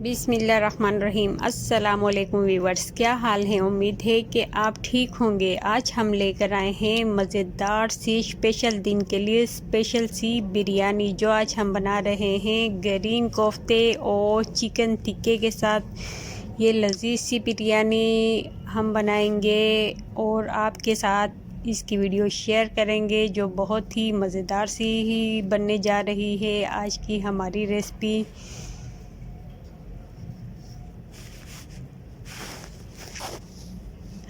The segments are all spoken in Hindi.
बिस्मिल्लाहिर्रहमानिर्रहीम। अस्सलाम वालेकुम व्यूवर्स, क्या हाल है। उम्मीद है कि आप ठीक होंगे। आज हम लेकर आए हैं मज़ेदार सी स्पेशल दिन के लिए स्पेशल सी बिरयानी, जो आज हम बना रहे हैं ग्रीन कोफ्ते और चिकन टिक्के के साथ। ये लजीज सी बिरयानी हम बनाएंगे और आपके साथ इसकी वीडियो शेयर करेंगे, जो बहुत ही मज़ेदार सी ही बनने जा रही है आज की हमारी रेसिपी।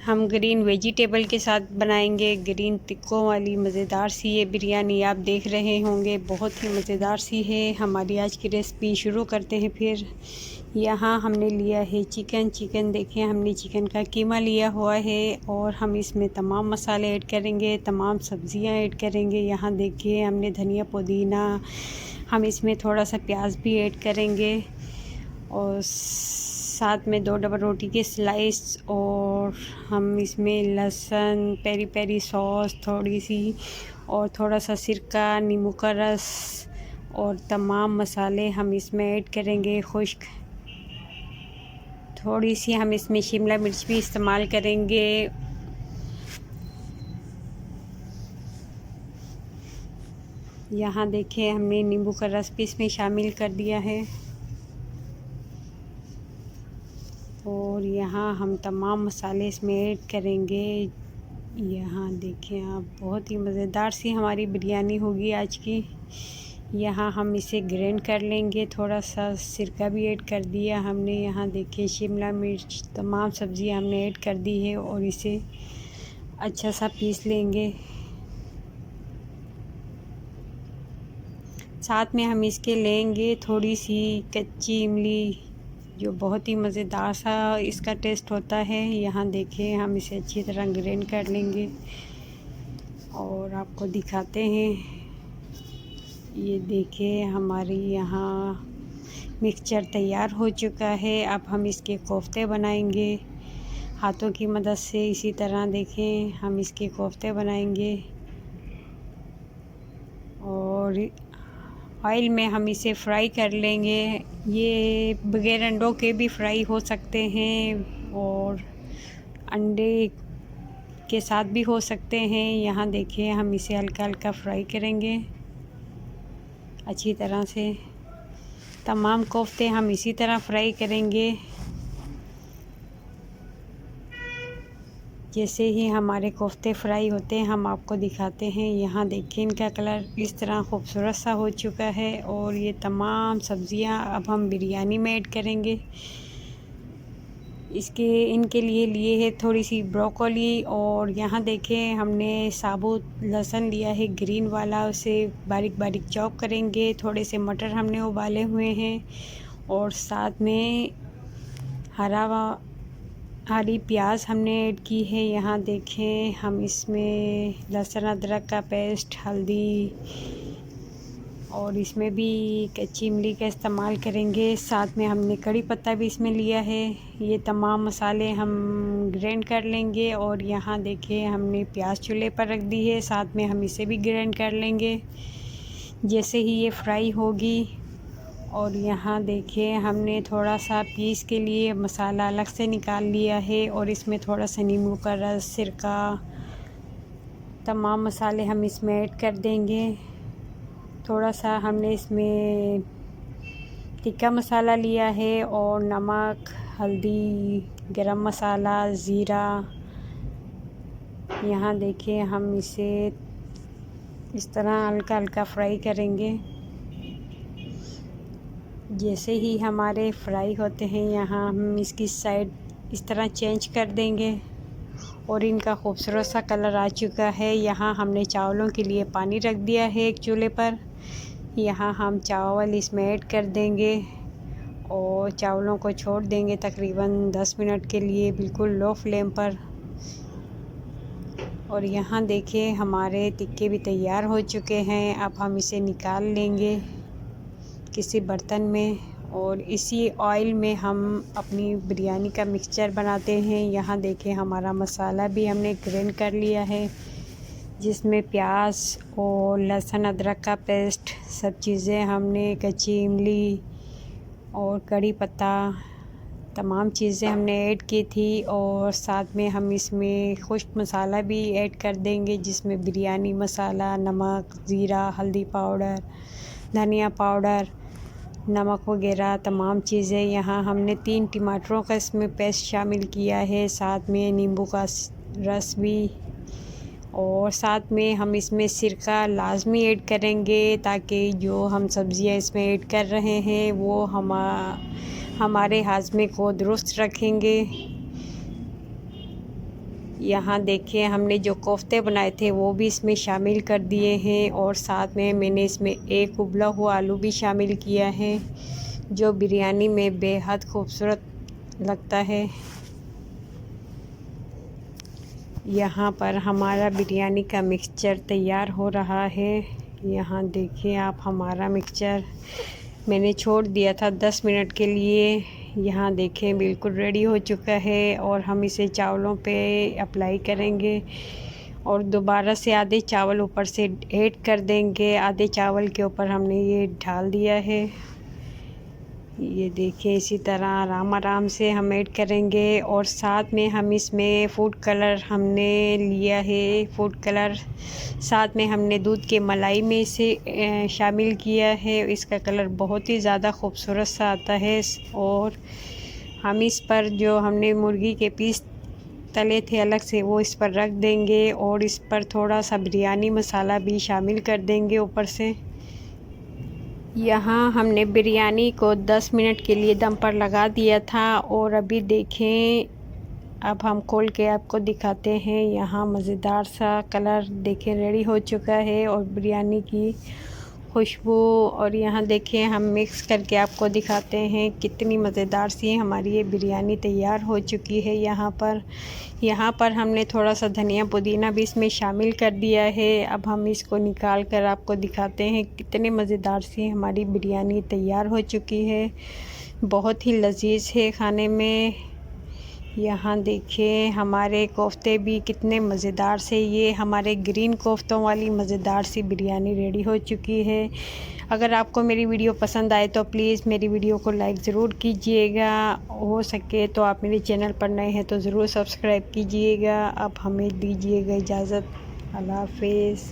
हम ग्रीन वेजिटेबल के साथ बनाएंगे ग्रीन टिक्कों वाली मज़ेदार सी ये बिरयानी। आप देख रहे होंगे बहुत ही मज़ेदार सी है हमारी आज की रेसिपी। शुरू करते हैं। फिर यहाँ हमने लिया है चिकन देखें, हमने चिकन का कीमा लिया हुआ है और हम इसमें तमाम मसाले ऐड करेंगे, तमाम सब्ज़ियाँ ऐड करेंगे। यहाँ देखिए हमने धनिया पुदीना, हम इसमें थोड़ा सा प्याज भी ऐड करेंगे और साथ में 2 डबल रोटी के स्लाइस, और हम इसमें लहसुन, पेरी पेरी सॉस थोड़ी सी और थोड़ा सा सिरका, नींबू का रस और तमाम मसाले हम इसमें ऐड करेंगे खुश्क। थोड़ी सी हम इसमें शिमला मिर्च भी इस्तेमाल करेंगे। यहाँ देखिए हमने नींबू का रस भी इसमें शामिल कर दिया है और यहाँ हम तमाम मसाले इसमें ऐड करेंगे। यहाँ देखें आप, बहुत ही मज़ेदार सी हमारी बिरयानी होगी आज की। यहाँ हम इसे ग्राइंड कर लेंगे, थोड़ा सा सिरका भी ऐड कर दिया हमने। यहाँ देखिए शिमला मिर्च, तमाम सब्ज़ियाँ हमने ऐड कर दी है और इसे अच्छा सा पीस लेंगे। साथ में हम इसके लेंगे थोड़ी सी कच्ची इमली, जो बहुत ही मज़ेदार सा इसका टेस्ट होता है। यहाँ देखिए हम इसे अच्छी तरह ग्राइंड कर लेंगे और आपको दिखाते हैं। ये देखिए हमारी यहाँ मिक्सचर तैयार हो चुका है। अब हम इसके कोफ्ते बनाएंगे हाथों की मदद से। इसी तरह देखें हम इसके कोफ्ते बनाएंगे और ऑयल में हम इसे फ्राई कर लेंगे। ये बगैर अंडों के भी फ्राई हो सकते हैं और अंडे के साथ भी हो सकते हैं। यहाँ देखिए हम इसे हल्का हल्का फ्राई करेंगे अच्छी तरह से। तमाम कोफ्ते हम इसी तरह फ्राई करेंगे जैसे ही हमारे कोफ्ते फ्राई होते हैं हम आपको दिखाते हैं। यहाँ देखिए इनका कलर इस तरह खूबसूरत सा हो चुका है और ये तमाम सब्ज़ियाँ अब हम बिरयानी में ऐड करेंगे। इनके लिए है थोड़ी सी ब्रोकोली, और यहाँ देखें हमने साबुत लहसुन लिया है ग्रीन वाला, उसे बारीक बारीक चॉप करेंगे। थोड़े से मटर हमने उबाले हुए हैं और साथ में हरी प्याज हमने ऐड की है। यहाँ देखें हम इसमें लहसुन अदरक का पेस्ट, हल्दी और इसमें भी कच्ची इमली का इस्तेमाल करेंगे। साथ में हमने कड़ी पत्ता भी इसमें लिया है। ये तमाम मसाले हम ग्राइंड कर लेंगे और यहाँ देखिए हमने प्याज चूल्हे पर रख दी है, साथ में हम इसे भी ग्राइंड कर लेंगे जैसे ही ये फ्राई होगी। और यहाँ देखिए हमने थोड़ा सा पीस के लिए मसाला अलग से निकाल लिया है और इसमें थोड़ा सा नींबू का रस, सिरका, तमाम मसाले हम इसमें ऐड कर देंगे। थोड़ा सा हमने इसमें टिक्का मसाला लिया है और नमक, हल्दी, गरम मसाला, ज़ीरा। यहाँ देखिए हम इसे इस तरह हल्का हल्का फ्राई करेंगे। जैसे ही हमारे फ्राई होते हैं यहाँ हम इसकी साइड इस तरह चेंज कर देंगे और इनका खूबसूरत सा कलर आ चुका है। यहाँ हमने चावलों के लिए पानी रख दिया है एक चूल्हे पर। यहाँ हम चावल इसमें ऐड कर देंगे और चावलों को छोड़ देंगे तकरीबन 10 मिनट के लिए बिल्कुल लो फ्लेम पर। और यहाँ देखिए हमारे टिक्के भी तैयार हो चुके हैं। अब हम इसे निकाल लेंगे किसी बर्तन में और इसी ऑयल में हम अपनी बिरयानी का मिक्सचर बनाते हैं। यहाँ देखें हमारा मसाला भी हमने ग्राइंड कर लिया है, जिसमें प्याज और लहसुन अदरक का पेस्ट, सब चीज़ें हमने, कच्ची इमली और कड़ी पत्ता, तमाम चीज़ें हमने ऐड की थी। और साथ में हम इसमें खुश्क मसाला भी ऐड कर देंगे, जिसमें बिरयानी मसाला, नमक, ज़ीरा, हल्दी पाउडर, धनिया पाउडर, नमक वगैरह तमाम चीज़ें। यहाँ हमने 3 टमाटरों का इसमें पेस्ट शामिल किया है, साथ में नींबू का रस भी। और साथ में हम इसमें सिरका लाजमी ऐड करेंगे, ताकि जो हम सब्ज़ियाँ इसमें ऐड कर रहे हैं वो हमारे हाज़मे को दुरुस्त रखेंगे। यहाँ देखिए हमने जो कोफ्ते बनाए थे वो भी इसमें शामिल कर दिए हैं। और साथ में मैंने इसमें एक उबला हुआ आलू भी शामिल किया है, जो बिरयानी में बेहद खूबसूरत लगता है। यहाँ पर हमारा बिरयानी का मिक्सचर तैयार हो रहा है। यहाँ देखिए आप, हमारा मिक्सचर मैंने छोड़ दिया था 10 मिनट के लिए। यहाँ देखें बिल्कुल रेडी हो चुका है। और हम इसे चावलों पे अप्लाई करेंगे और दोबारा से आधे चावल ऊपर से ऐड कर देंगे। आधे चावल के ऊपर हमने ये डाल दिया है। ये देखिए इसी तरह आराम से हम ऐड करेंगे। और साथ में हम इसमें फूड कलर हमने लिया है, फूड कलर साथ में हमने दूध के मलाई में इसे शामिल किया है। इसका कलर बहुत ही ज़्यादा खूबसूरत सा आता है। और हम इस पर जो हमने मुर्गी के पीस तले थे अलग से, वो इस पर रख देंगे। और इस पर थोड़ा सा बिरयानी मसाला भी शामिल कर देंगे ऊपर से। यहाँ हमने बिरयानी को 10 मिनट के लिए दम पर लगा दिया था। और अभी देखें, अब हम खोल के आपको दिखाते हैं। यहाँ मज़ेदार सा कलर देखें रेडी हो चुका है और बिरयानी की खुशबू। और यहाँ देखें हम मिक्स करके आपको दिखाते हैं कितनी मज़ेदार सी हमारी ये बिरयानी तैयार हो चुकी है। यहाँ पर हमने थोड़ा सा धनिया पुदीना भी इसमें शामिल कर दिया है। अब हम इसको निकाल कर आपको दिखाते हैं कितनी मज़ेदार सी हमारी बिरयानी तैयार हो चुकी है। बहुत ही लजीज है खाने में। यहाँ देखिए हमारे कोफ्ते भी कितने मज़ेदार से, ये हमारे ग्रीन कोफ्तों वाली मज़ेदार सी बिरयानी रेडी हो चुकी है। अगर आपको मेरी वीडियो पसंद आए तो प्लीज़ मेरी वीडियो को लाइक ज़रूर कीजिएगा। हो सके तो आप मेरे चैनल पर नए हैं तो ज़रूर सब्सक्राइब कीजिएगा। अब हमें दीजिएगा इजाज़त। अल्लाह हाफ़िज़।